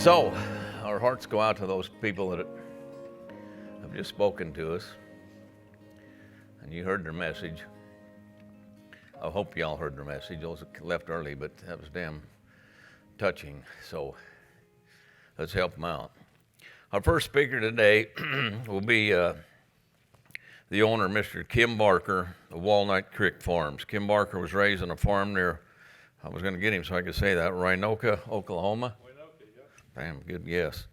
So, our hearts go out to those people that have just spoken to us, and you heard their message. I hope y'all heard their message. Those that left early, but that was damn touching. So, let's help them out. Our first speaker today will be the owner, Mr. Kim Barker of Walnut Creek Farms. Kim Barker was raised on a farm near, I was going to get him so I could say that, Rhinoka, Oklahoma. Damn, good guess.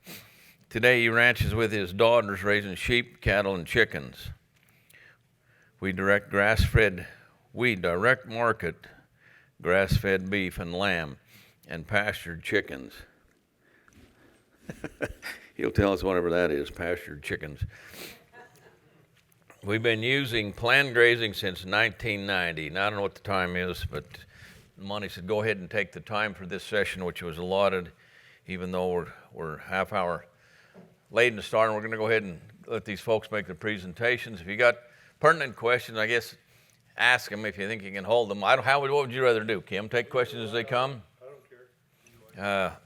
Today he ranches with his daughters raising sheep, cattle, and chickens. We direct market grass-fed beef and lamb and pastured chickens. He'll tell us whatever that is, pastured chickens. We've been using planned grazing since 1990. Now, I don't know what the time is, but Monty said go ahead and take the time for this session, which was allotted. Even though we're half hour late in the start, and we're going to go ahead and let these folks make the presentations. If you got pertinent questions, I guess ask them if you think you can hold them. What would you rather do, Kim? Take questions as they come? I don't care.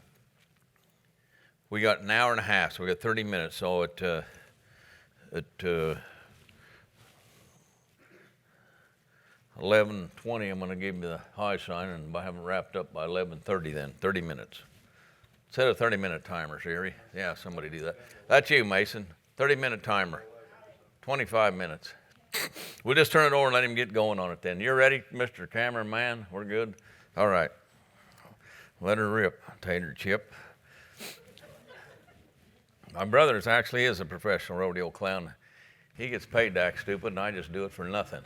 We got an hour and a half, so we got 30 minutes. So at 11:20, I'm going to give you the high sign, and I haven't wrapped up by 11:30 then, 30 minutes. Set a 30-minute timer, Sherry. Yeah, somebody do that. That's you, Mason. 30-minute timer. 25 minutes. We'll just turn it over and let him get going on it then. You're ready, Mr. Cameraman? We're good? All right. Let her rip, Tater Chip. My brother actually is a professional rodeo clown. He gets paid to act stupid, and I just do it for nothing.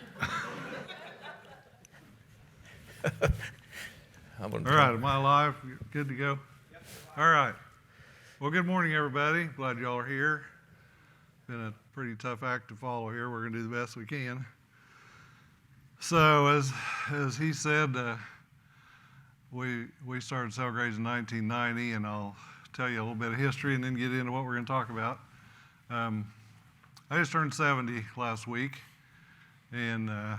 All right, am I live? Good to go? Yep. All right. Well, good morning, everybody. Glad y'all are here. Been a pretty tough act to follow here. We're going to do the best we can. So, as he said, we started cell grazing in 1990, and I'll tell you a little bit of history and then get into what we're going to talk about. I just turned 70 last week, and I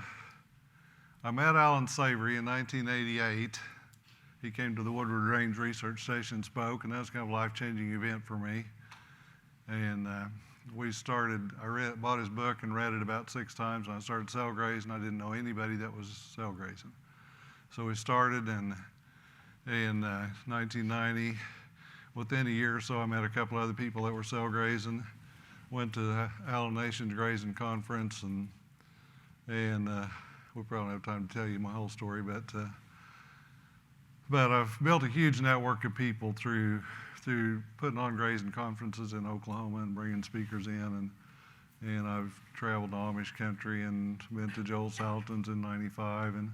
met Alan Savory in 1988. He came to the Woodward Range Research Station and spoke, and that was kind of a life-changing event for me. And we started, bought his book and read it about 6 times, and I started cell grazing. I didn't know anybody that was cell grazing. So we started, and in 1990, within a year or so, I met a couple other people that were cell grazing, went to the Allen Nations Grazing Conference, and we probably don't have time to tell you my whole story, but I've built a huge network of people through putting on grazing conferences in Oklahoma and bringing speakers in, and I've traveled to Amish country and been to Joel Salatin's in '95 and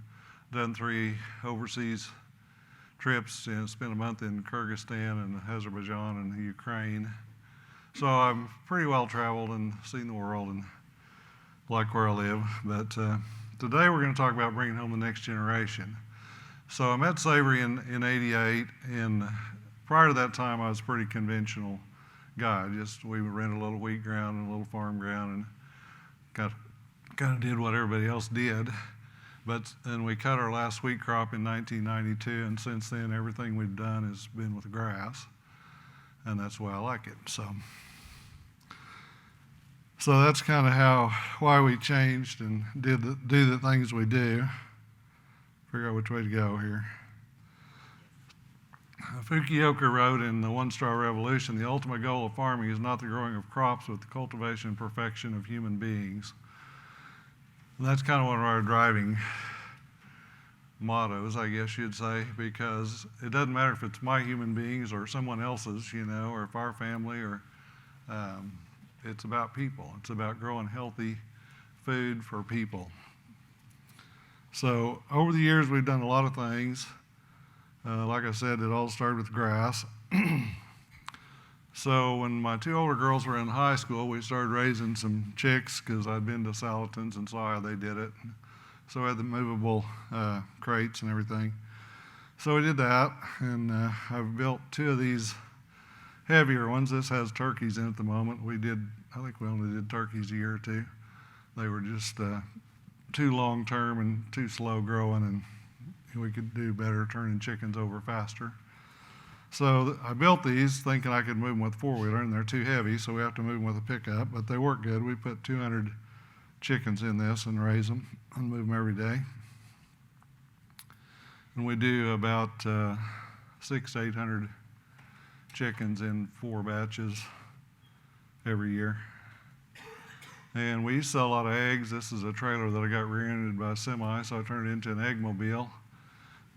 done 3 overseas trips and spent a month in Kyrgyzstan and Azerbaijan and Ukraine. So I'm pretty well traveled and seen the world and like where I live, but today we're going to talk about bringing home the next generation. So I met Savory in '88, and prior to that time I was a pretty conventional guy. We would rent a little wheat ground and a little farm ground and kind of did what everybody else did. But then we cut our last wheat crop in 1992, and since then everything we've done has been with grass, and that's why I like it. So that's kind of why we changed and do the things we do. Figure out which way to go here. Fukuoka wrote in The One-Star Revolution, the ultimate goal of farming is not the growing of crops, but the cultivation and perfection of human beings. And that's kind of one of our driving mottos, I guess you'd say, because it doesn't matter if it's my human beings or someone else's, or if our family, or it's about people. It's about growing healthy food for people. So over the years, we've done a lot of things. Like I said, it all started with grass. So when my 2 older girls were in high school, we started raising some chicks because I'd been to Salatin's and saw how they did it. So we had the movable crates and everything. So we did that, and I've built 2 of these heavier ones. This has turkeys in it at the moment. I think we only did turkeys a year or 2. they were just too long-term and too slow growing, and we could do better turning chickens over faster. So I built these thinking I could move them with a four-wheeler, and they're too heavy, so we have to move them with a pickup, but they work good. We put 200 chickens in this and raise them and move them every day. And we do about 600 to 800 chickens in 4 batches every year. And we used to sell a lot of eggs. This is a trailer that I got rear-ended by a semi, so I turned it into an egg mobile.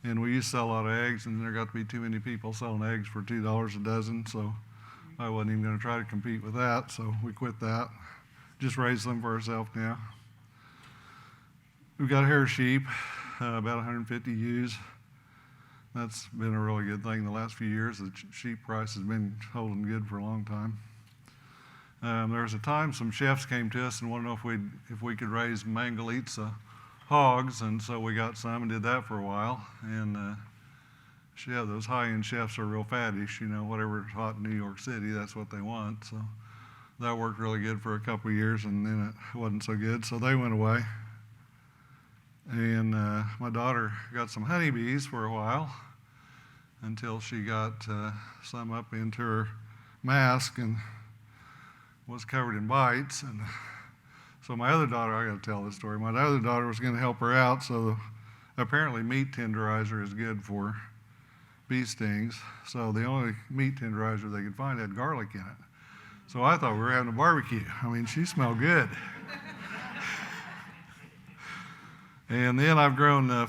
And we used to sell a lot of eggs, and there got to be too many people selling eggs for $2 a dozen, so I wasn't even going to try to compete with that, so we quit that. Just raise them for ourselves now. We've got hair sheep, about 150 ewes. That's been a really good thing the last few years. The sheep price has been holding good for a long time. There was a time some chefs came to us and wanted to know if we could raise Mangalitsa hogs, and so we got some and did that for a while. And yeah, those high-end chefs are real faddish, you know, whatever's hot in New York City, that's what they want. So that worked really good for a couple of years, and then it wasn't so good, so they went away. And my daughter got some honeybees for a while until she got some up into her mask and was covered in bites. And so my other daughter, I got to tell this story. My other daughter was going to help her out, so apparently meat tenderizer is good for bee stings. So the only meat tenderizer they could find had garlic in it. So I thought we were having a barbecue. I mean, she smelled good. And then I've grown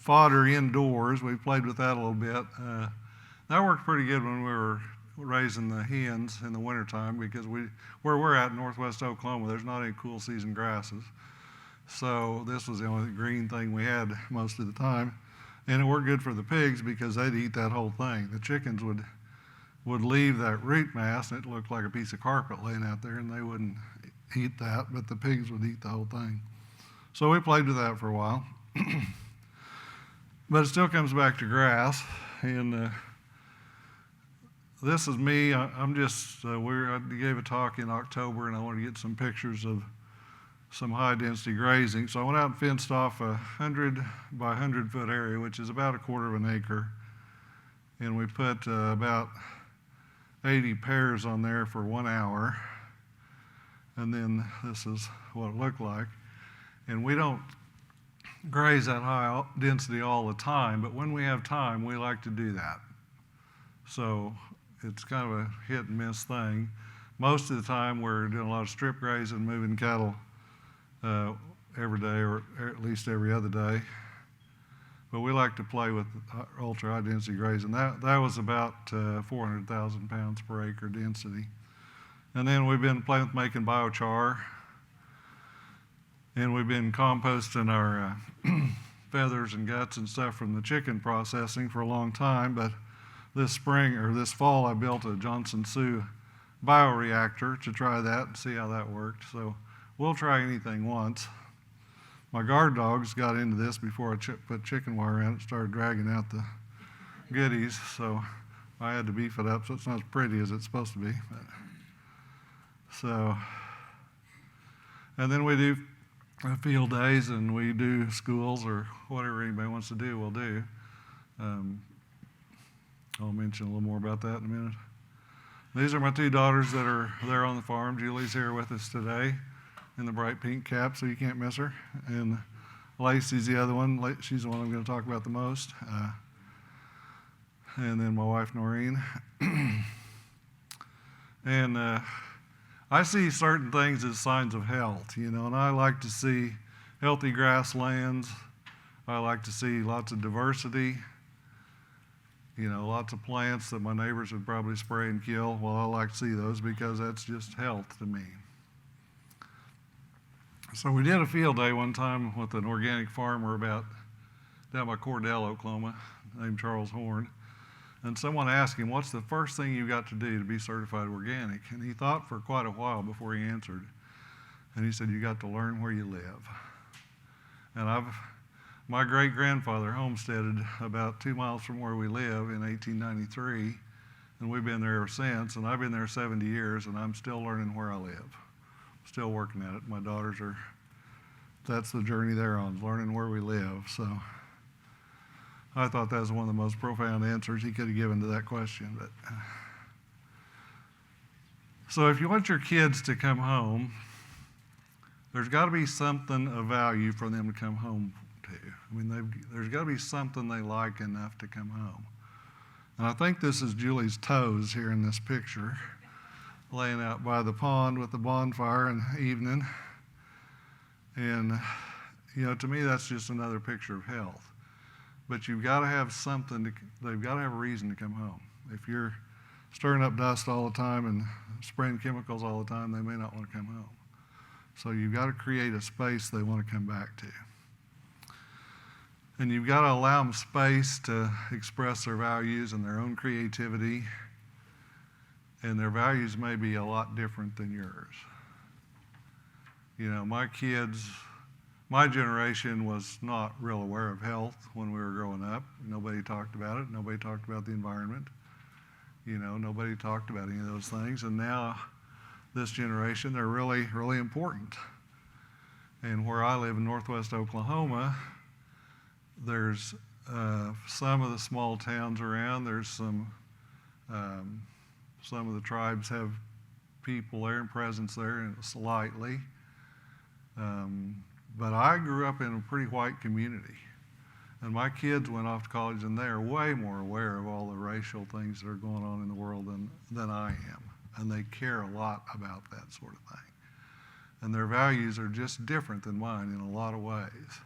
fodder indoors. We played with that a little bit. That worked pretty good when we were raising the hens in the wintertime, because where we're at in northwest Oklahoma, there's not any cool season grasses. So this was the only green thing we had most of the time. And it worked good for the pigs because they'd eat that whole thing. The chickens would leave that root mass, and it looked like a piece of carpet laying out there, and they wouldn't eat that, but the pigs would eat the whole thing. So we played with that for a while. But it still comes back to grass. And this is me. I'm just, I gave a talk in October, and I wanted to get some pictures of some high density grazing. So I went out and fenced off a 100 by 100 foot area, which is about a quarter of an acre. And we put about 80 pairs on there for 1 hour. And then this is what it looked like. And we don't graze that high density all the time, but when we have time, we like to do that. So it's kind of a hit and miss thing. Most of the time, we're doing a lot of strip grazing, moving cattle every day, or at least every other day. But we like to play with ultra high density grazing. That was about 400,000 pounds per acre density. And then we've been playing with making biochar. And we've been composting our feathers and guts and stuff from the chicken processing for a long time. But this spring, or this fall, I built a Johnson Sioux bioreactor to try that and see how that worked. So we'll try anything once. My guard dogs got into this before I put chicken wire in it, started dragging out the goodies. So I had to beef it up so it's not as pretty as it's supposed to be. So, and then we do field days, and we do schools, or whatever anybody wants to do, we'll do. I'll mention a little more about that in a minute. These are my 2 daughters that are there on the farm. Julie's here with us today in the bright pink cap, so you can't miss her. And Lacey's the other one. She's the one I'm going to talk about the most. And then my wife, Noreen. And I see certain things as signs of health, you know, and I like to see healthy grasslands. I like to see lots of diversity, you know, lots of plants that my neighbors would probably spray and kill. Well, I like to see those because that's just health to me. So we did a field day one time with an organic farmer down by Cordell, Oklahoma, named Charles Horn. And someone asked him, what's the first thing you got to do to be certified organic? And he thought for quite a while before he answered. And he said, you got to learn where you live. And my great-grandfather homesteaded about 2 miles from where we live in 1893, and we've been there ever since. And I've been there 70 years, and I'm still learning where I live. still working at it. My daughters are, that's the journey they're on, learning where we live. So I thought that was one of the most profound answers he could have given to that question. But so if you want your kids to come home, there's got to be something of value for them to come home to. I mean, there's got to be something they like enough to come home. And I think this is Julie's toes here in this picture, laying out by the pond with the bonfire in the evening. And, you know, to me, that's just another picture of health. But you've got to have something, they've got to have a reason to come home. If you're stirring up dust all the time and spraying chemicals all the time, they may not want to come home. So you've got to create a space they want to come back to. And you've got to allow them space to express their values and their own creativity. And their values may be a lot different than yours. You know, my kids, my generation was not real aware of health when we were growing up. Nobody talked about it. Nobody talked about the environment. You know, nobody talked about any of those things. And now, this generation, they're really, really important. And where I live in northwest Oklahoma, there's some of the small towns around, there's some of the tribes have people there and presence there, and slightly. But I grew up in a pretty white community. And my kids went off to college, and they are way more aware of all the racial things that are going on in the world than I am. And they care a lot about that sort of thing. And their values are just different than mine in a lot of ways.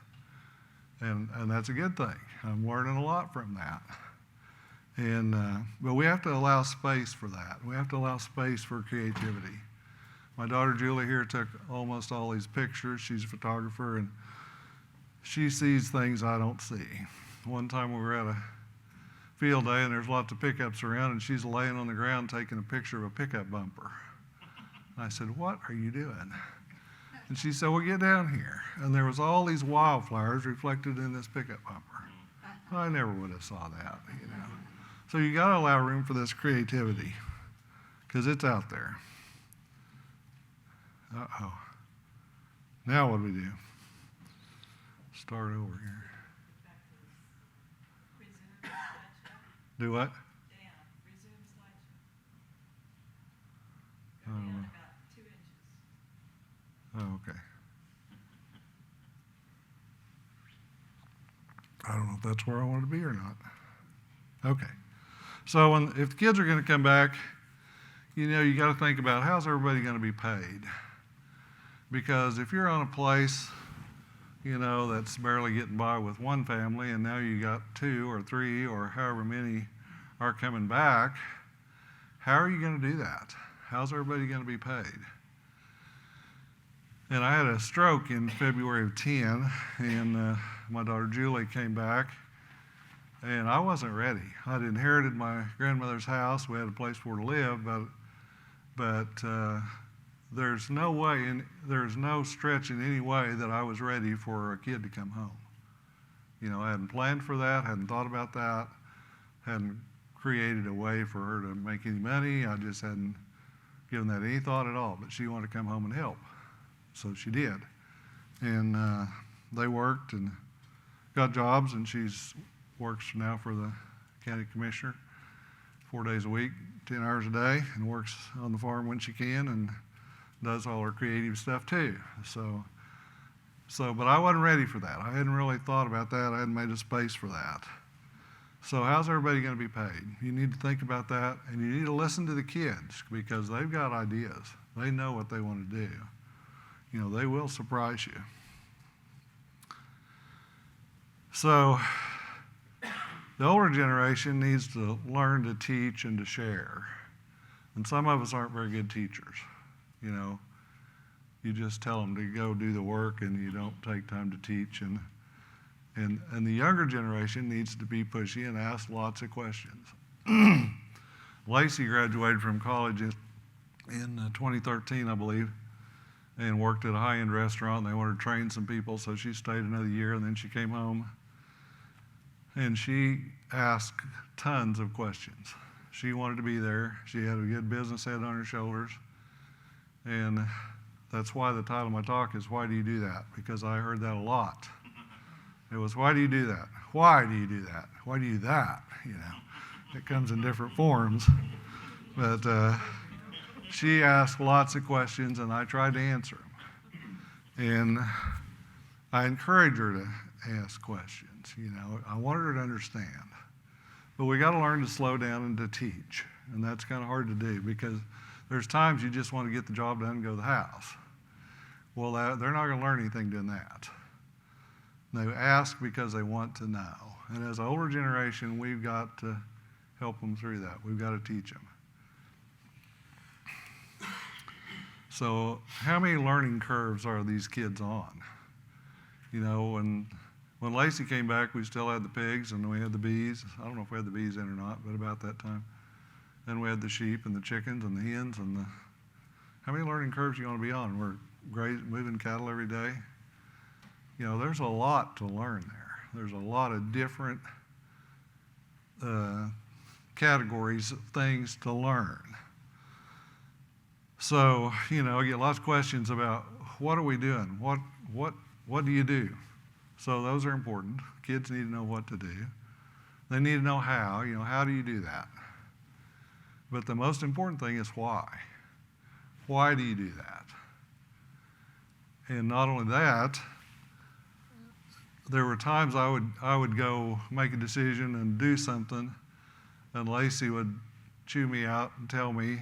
And that's a good thing. I'm learning a lot from that. And but we have to allow space for that. We have to allow space for creativity. My daughter Julie here took almost all these pictures. She's a photographer, and she sees things I don't see. One time we were at a field day, and there's lots of pickups around, and she's laying on the ground taking a picture of a pickup bumper. And I said, "What are you doing?" And she said, "Well, get down here." And there was all these wildflowers reflected in this pickup bumper. I never would have saw that, you know. So you got to allow room for this creativity, because it's out there. Uh-oh. Now what do we do? Start over here. Do what? Resume slideshow. You're down about 2 inches. Oh, okay. I don't know if that's where I want to be or not. Okay. So if the kids are going to come back, you know, you got to think about how's everybody going to be paid. Because if you're on a place, you know, that's barely getting by with one family, and now you got 2 or 3 or however many are coming back, how are you going to do that? How's everybody going to be paid? And I had a stroke in February of 10, and my daughter Julie came back, and I wasn't ready. I'd inherited my grandmother's house. We had a place for her to live, but there's no stretch in any way that I was ready for a kid to come home. You know, I hadn't planned for that, hadn't thought about that, hadn't created a way for her to make any money. I just hadn't given that any thought at all, but she wanted to come home and help. So she did. And they worked and got jobs, and she's works now for the county commissioner 4 days a week, 10 hours a day, and works on the farm when she can, and does all her creative stuff too. So, but I wasn't ready for that. I hadn't really thought about that. I hadn't made a space for that. So how's everybody going to be paid? You need to think about that, and you need to listen to the kids, because they've got ideas. They know what they want to do. You know, they will surprise you. So the older generation needs to learn to teach and to share. And some of us aren't very good teachers. You know, you just tell them to go do the work, and you don't take time to teach. And the younger generation needs to be pushy and ask lots of questions. Lacey graduated from college in 2013, I believe, and worked at a high-end restaurant. They wanted to train some people, so she stayed another year, and then she came home. And she asked tons of questions. She wanted to be there. She had a good business head on her shoulders. And That's why the title of my talk is Why Do You Do That? Because I heard that a lot. It was, why do you do that? Why do you do that? Why do you do that? You know, it comes in different forms. But she asked lots of questions, and I tried to answer them. And I encourage her to ask questions. You know, I wanted her to understand. But we got to learn to slow down and to teach. And that's kind of hard to do because there's times you just want to get the job done and go to the house. Well, they're not going to learn anything doing that. They ask because they want to know. And as an older generation, we've got to help them through that. We've got to teach them. So how many learning curves are these kids on? You know, when Lacey came back, we still had the pigs and we had the bees. I don't know if we had the bees in or not, but about that time. Then we had the sheep and the chickens and the hens and the... How many learning curves are you going to be on? We're moving cattle every day. You know, there's a lot to learn there. There's a lot of different categories of things to learn. So, you know, I get lots of questions about what are we doing? What do you do? So those are important. Kids need to know what to do. They need to know how. You know, how do you do that? But the most important thing is why. Why do you do that? And not only that, there were times I would go make a decision and do something, and Lacey would chew me out and tell me,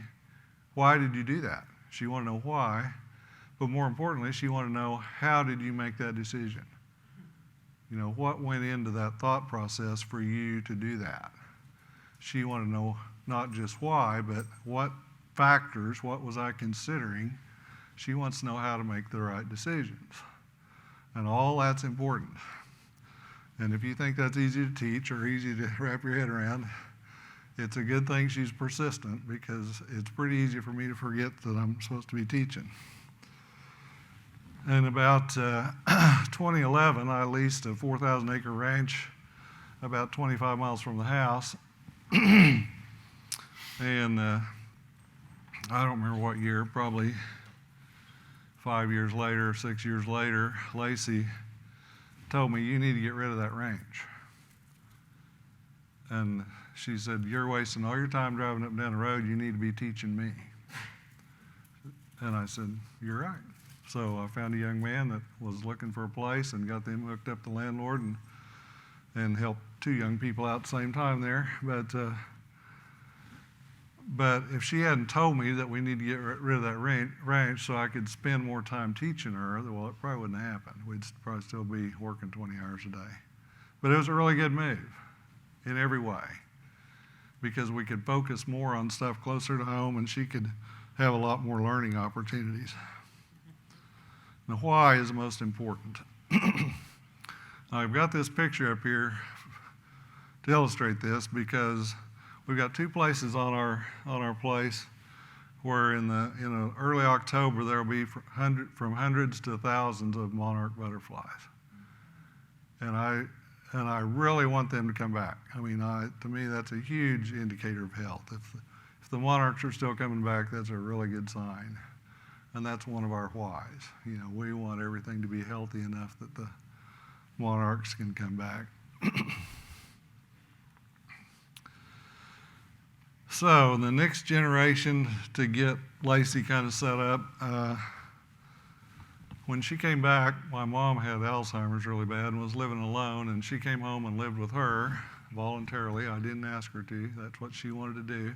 why did you do that? She wanted to know why, but more importantly, she wanted to know, how did you make that decision? You know, what went into that thought process for you to do that? She wanted to know not just why, but what factors, what was I considering? She wants to know how to make the right decisions. And all that's important. And if you think that's easy to teach or easy to wrap your head around, it's a good thing she's persistent because it's pretty easy for me to forget that I'm supposed to be teaching. In about 2011, I leased a 4,000-acre ranch about 25 miles from the house. And I don't remember what year, probably 5 years later, 6 years later, Lacey told me, you need to get rid of that ranch. And she said, you're wasting all your time driving up and down the road. You need to be teaching me. And I said, you're right. So I found a young man that was looking for a place and got them hooked up to the landlord and helped two young people out at the same time there. But if she hadn't told me that we need to get rid of that ranch so I could spend more time teaching her, well, it probably wouldn't have happened. We'd probably still be working 20 hours a day. But it was a really good move in every way because we could focus more on stuff closer to home and she could have a lot more learning opportunities. The why is the most important. I've got this picture up here to illustrate this because we've got two places on our place where in early October there will be from hundreds to thousands of monarch butterflies, and I really want them to come back. I mean, to me that's a huge indicator of health. If the monarchs are still coming back, that's a really good sign, and that's one of our whys. You know, we want everything to be healthy enough that the monarchs can come back. So the next generation to get Lacey kind of set up, when she came back, my mom had Alzheimer's really bad and was living alone, and she came home and lived with her voluntarily. I didn't ask her to. That's what she wanted to do.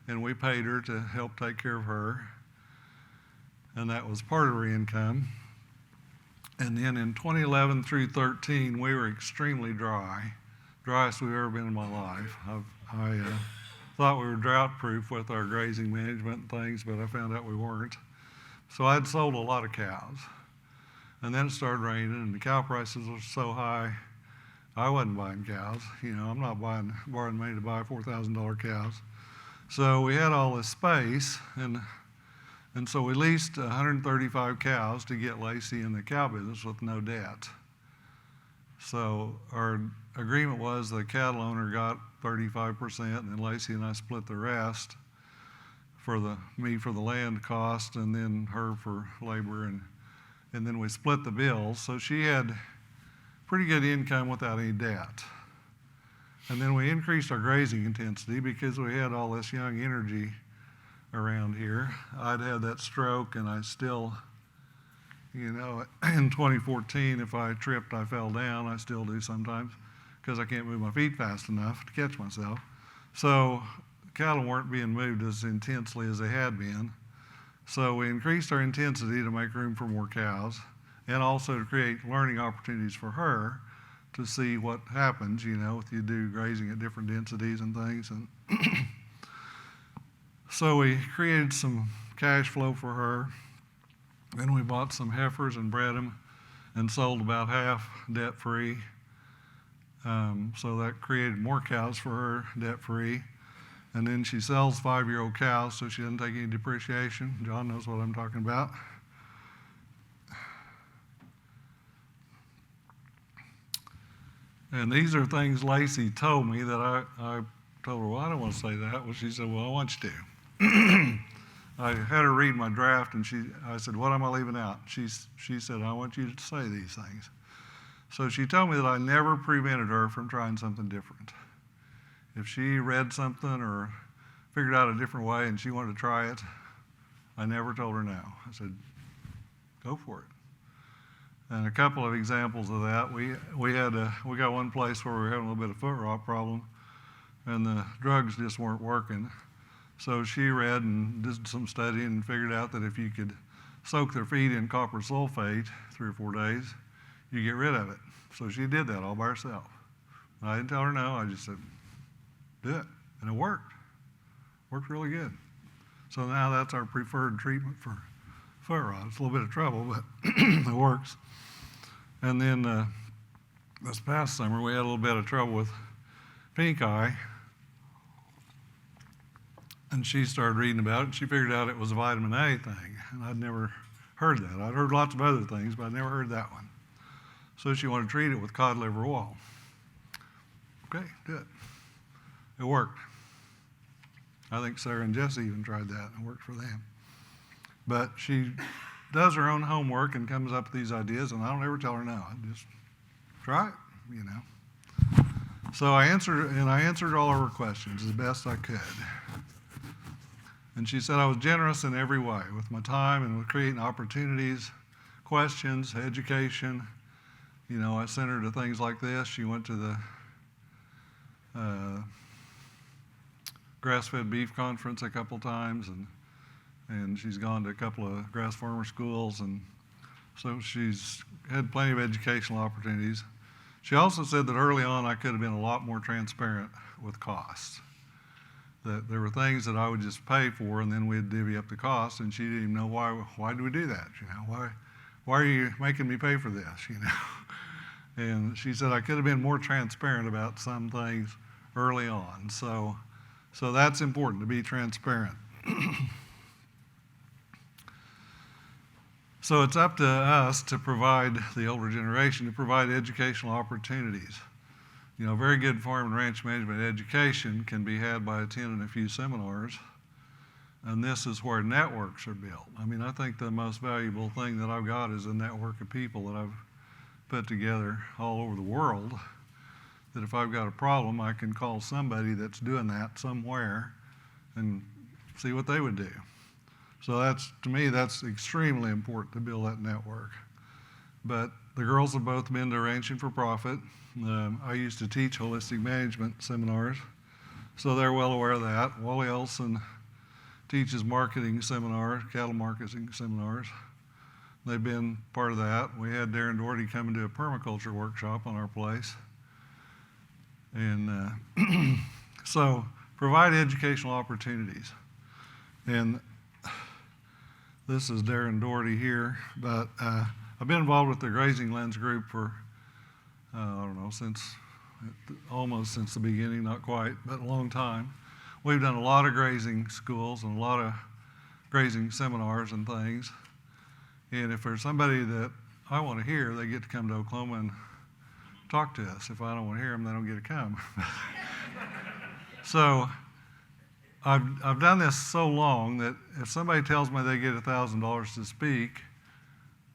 And we paid her to help take care of her, and that was part of her income. And then in 2011 through 13, we were extremely dry, driest we've ever been in my life. I thought we were drought-proof with our grazing management and things, but I found out we weren't. So I'd sold a lot of cows. And then it started raining, and the cow prices were so high, I wasn't buying cows. You know, I'm not borrowing money to buy $4,000 cows. So we had all this space, and so we leased 135 cows to get Lacey in the cow business with no debt. So our agreement was the cattle owner got 35%, and then Lacey and I split the rest. me for the land cost, and then her for labor, and then we split the bills. So she had pretty good income without any debt. And then we increased our grazing intensity because we had all this young energy around here. I'd had that stroke, and I still, in 2014, if I tripped, I fell down. I still do sometimes because I can't move my feet fast enough to catch myself. So cattle weren't being moved as intensely as they had been. So we increased our intensity to make room for more cows, and also to create learning opportunities for her to see what happens, if you do grazing at different densities and things. And so we created some cash flow for her. Then we bought some heifers and bred them and sold about half debt-free. So that created more cows for her debt-free. And then she sells 5-year-old cows, so she doesn't take any depreciation. John knows what I'm talking about. And these are things Lacey told me that I told her, well, I don't want to say that. Well, she said, well, I want you to. I had her read my draft, and I said, what am I leaving out? She said, I want you to say these things. So she told me that I never prevented her from trying something different. If she read something or figured out a different way and she wanted to try it, I never told her no. I said, go for it. And a couple of examples of that, we got one place where we were having a little bit of foot rot problem, and the drugs just weren't working. So she read and did some studying and figured out that if you could soak their feet in copper sulfate 3 or 4 days, you get rid of it. So she did that all by herself. I didn't tell her no, I just said, do it. And it worked. Worked really good. So now that's our preferred treatment for foot rot. It's a little bit of trouble, but it works. And then this past summer, we had a little bit of trouble with pink eye. And she started reading about it, and she figured out it was a vitamin A thing. And I'd never heard that. I'd heard lots of other things, but I'd never heard that one. So she wanted to treat it with cod liver oil. Okay, do it. It worked. I think Sarah and Jesse even tried that, and it worked for them. But she does her own homework and comes up with these ideas, and I don't ever tell her no. I just try it, So I answered all of her questions as best I could. And she said I was generous in every way, with my time and with creating opportunities, questions, education. I sent her to things like this. She went to the grass-fed beef conference a couple times, and she's gone to a couple of grass farmer schools, and so she's had plenty of educational opportunities. She also said that early on I could have been a lot more transparent with costs. That there were things that I would just pay for, and then we'd divvy up the cost, and she didn't even know why do we do that? Why are you making me pay for this? And she said I could have been more transparent about some things early on. So that's important, to be transparent. So it's up to us to provide, the older generation, to provide educational opportunities. Very good farm and ranch management education can be had by attending a few seminars, and this is where networks are built. I think the most valuable thing that I've got is a network of people that I've put together all over the world, that if I've got a problem, I can call somebody that's doing that somewhere and see what they would do. So to me, that's extremely important to build that network. But the girls have both been to Ranching for Profit. I used to teach holistic management seminars, so they're well aware of that. Wally Olson teaches marketing seminars, cattle marketing seminars. They've been part of that. We had Darren Doherty come and do a permaculture workshop on our place. And so provide educational opportunities. And this is Darren Doherty here, but I've been involved with the Grazing Lens group for, almost since the beginning, not quite, but a long time. We've done a lot of grazing schools and a lot of grazing seminars and things. And if there's somebody that I want to hear, they get to come to Oklahoma and talk to us. If I don't want to hear them, they don't get to come. So I've done this so long that if somebody tells me they get $1,000 to speak,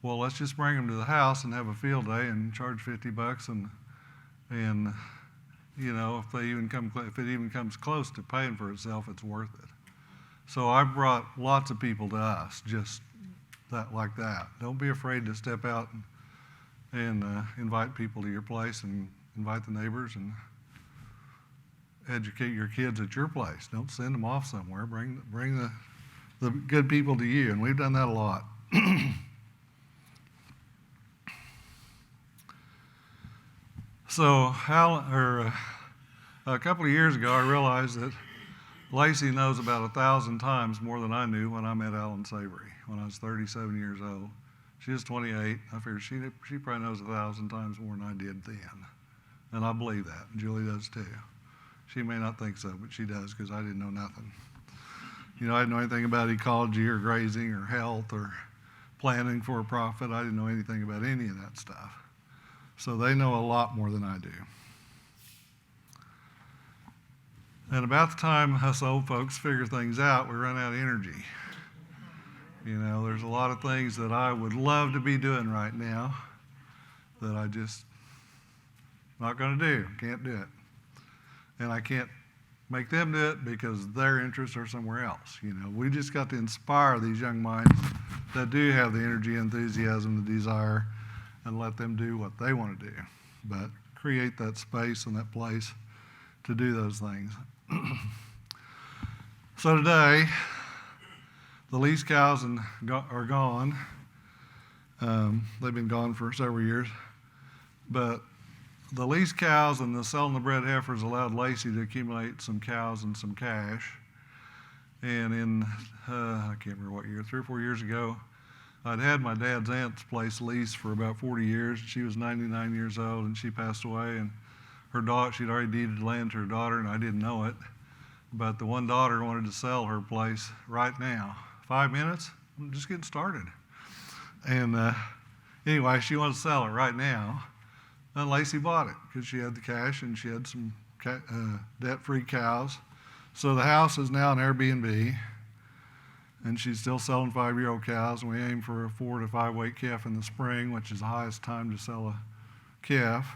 well, let's just bring them to the house and have a field day and charge $50 and you know, if it even comes close to paying for itself, it's worth it. So I've brought lots of people to us just like that. Don't be afraid to step out and invite people to your place and invite the neighbors and educate your kids at your place. Don't send them off somewhere. Bring the good people to you, and we've done that a lot. So a couple of years ago, I realized that Lacey knows about 1,000 times more than I knew when I met Alan Savory when I was 37 years old. She was 28. I figured she probably knows 1,000 times more than I did then. And I believe that, and Julie does too. She may not think so, but she does, because I didn't know nothing. You know, I didn't know anything about ecology or grazing or health or planning for a profit. I didn't know anything about any of that stuff. So they know a lot more than I do. And about the time us old folks figure things out, we run out of energy. You know, there's a lot of things that I would love to be doing right now that I just not going to do, can't do it. And I can't make them do it because their interests are somewhere else. You know, we just got to inspire these young minds that do have the energy, enthusiasm, the desire, and let them do what they want to do. But create that space and that place to do those things. So today, the lease cows are gone. They've been gone for several years. But the lease cows and the selling the bred heifers allowed Lacey to accumulate some cows and some cash. And in, I can't remember what year, 3 or 4 years ago, I'd had my dad's aunt's place leased for about 40 years. She was 99 years old, and she passed away. And her daughter, she'd already deeded land to her daughter, and I didn't know it. But the one daughter wanted to sell her place right now. 5 minutes? I'm just getting started. And anyway, she wanted to sell it right now. And Lacey bought it because she had the cash and she had some debt-free cows. So the house is now an Airbnb, and she's still selling 5-year-old cows. And we aim for a 4 to 5 weight calf in the spring, which is the highest time to sell a calf.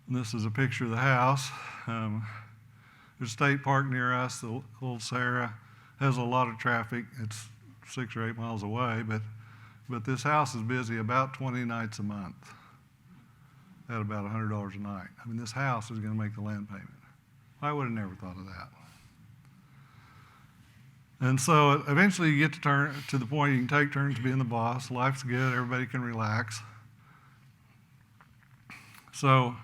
And this is a picture of the house. There's a state park near us. The Old Sarah has a lot of traffic. It's 6 or 8 miles away, but this house is busy about 20 nights a month at about $100 a night. I mean, this house is going to make the land payment. I would have never thought of that. And so eventually you get to the point you can take turns being the boss. Life's good. Everybody can relax. So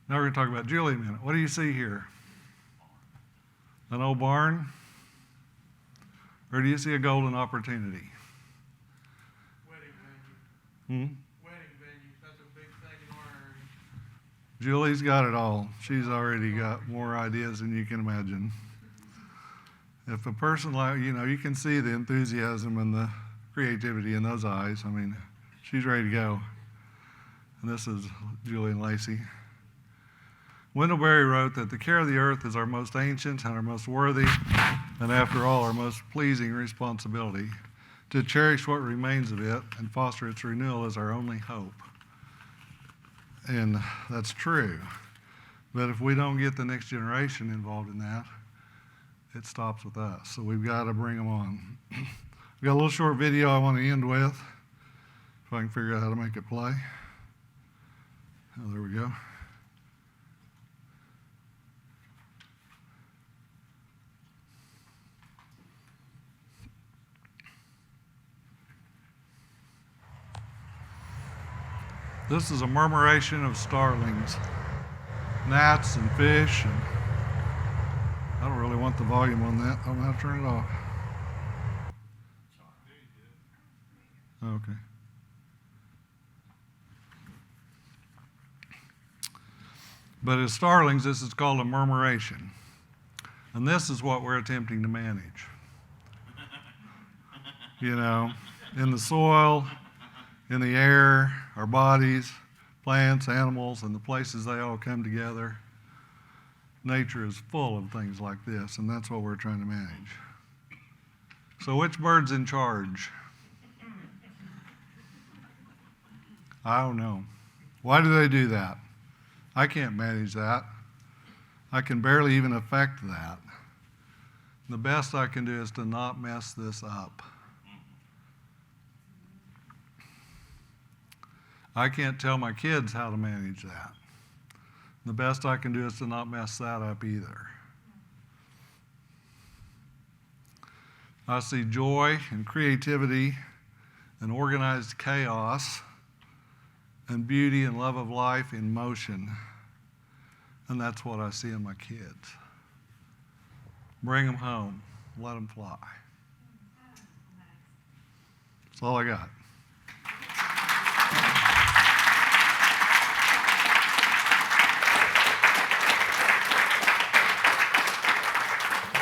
now we're going to talk about Julie a minute. What do you see here? An old barn? Or do you see a golden opportunity? Wedding venue. Hmm? Wedding venue, that's a big thing in our area. Julie's got it all. She's already got more ideas than you can imagine. If a person like, you know, you can see the enthusiasm and the creativity in those eyes. I mean, she's ready to go. And this is Julie and Lacey. Wendell Berry wrote that the care of the earth is our most ancient and our most worthy, and after all, our most pleasing responsibility. To cherish what remains of it and foster its renewal is our only hope. And that's true. But if we don't get the next generation involved in that, it stops with us. So we've got to bring them on. We've got a little short video I want to end with, if I can figure out how to make it play. Oh, there we go. This is a murmuration of starlings, gnats and fish, and I don't really want the volume on that. I'm going to have to turn it off. Okay. But as starlings, this is called a murmuration. And this is what we're attempting to manage. You know, in the soil, in the air, our bodies, plants, animals, and the places they all come together. nature is full of things like this, and that's what we're trying to manage. So which bird's in charge? I don't know. Why do they do that? I can't manage that. I can barely even affect that. The best I can do is to not mess this up. I can't tell my kids how to manage that. The best I can do is to not mess that up either. I see joy and creativity and organized chaos and beauty and love of life in motion. And that's what I see in my kids. Bring them home. Let them fly. That's all I got.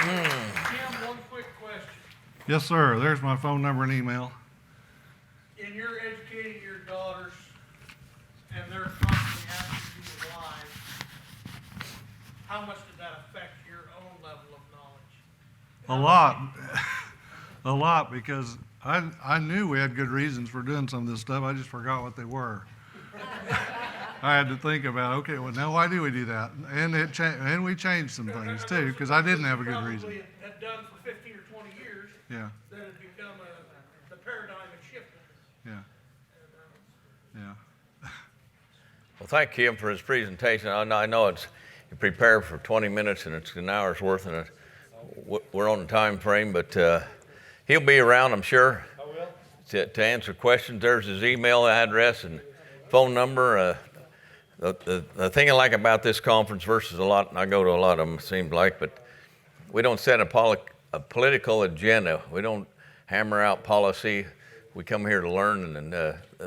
Tim, one quick question. Yes, sir. There's my phone number and email. In your educating your daughters and they're constantly asking you to lie, how much did that affect your own level of knowledge? A lot. A lot, because I knew we had good reasons for doing some of this stuff. I just forgot what they were. I had to think about, okay, well, now why do we do that? And we changed some things too, because I didn't have a good reason. Probably had done for 15 or 20 years. Yeah, That had become the paradigm had shifted. yeah, yeah. Well, thank Kim for his presentation. I know it's you prepared for 20 minutes and it's an hour's worth, and we're on the time frame, but he'll be around, I'm sure, to answer questions. There's his email address and phone number. The thing I like about this conference versus a lot, and I go to a lot of them, it seems like, but we don't set a political agenda. We don't hammer out policy. We come here to learn, and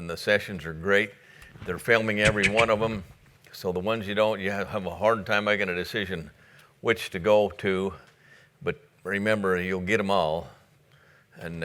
the sessions are great. They're filming every one of them, so the ones you don't, you have a hard time making a decision which to go to, but remember, you'll get them all. And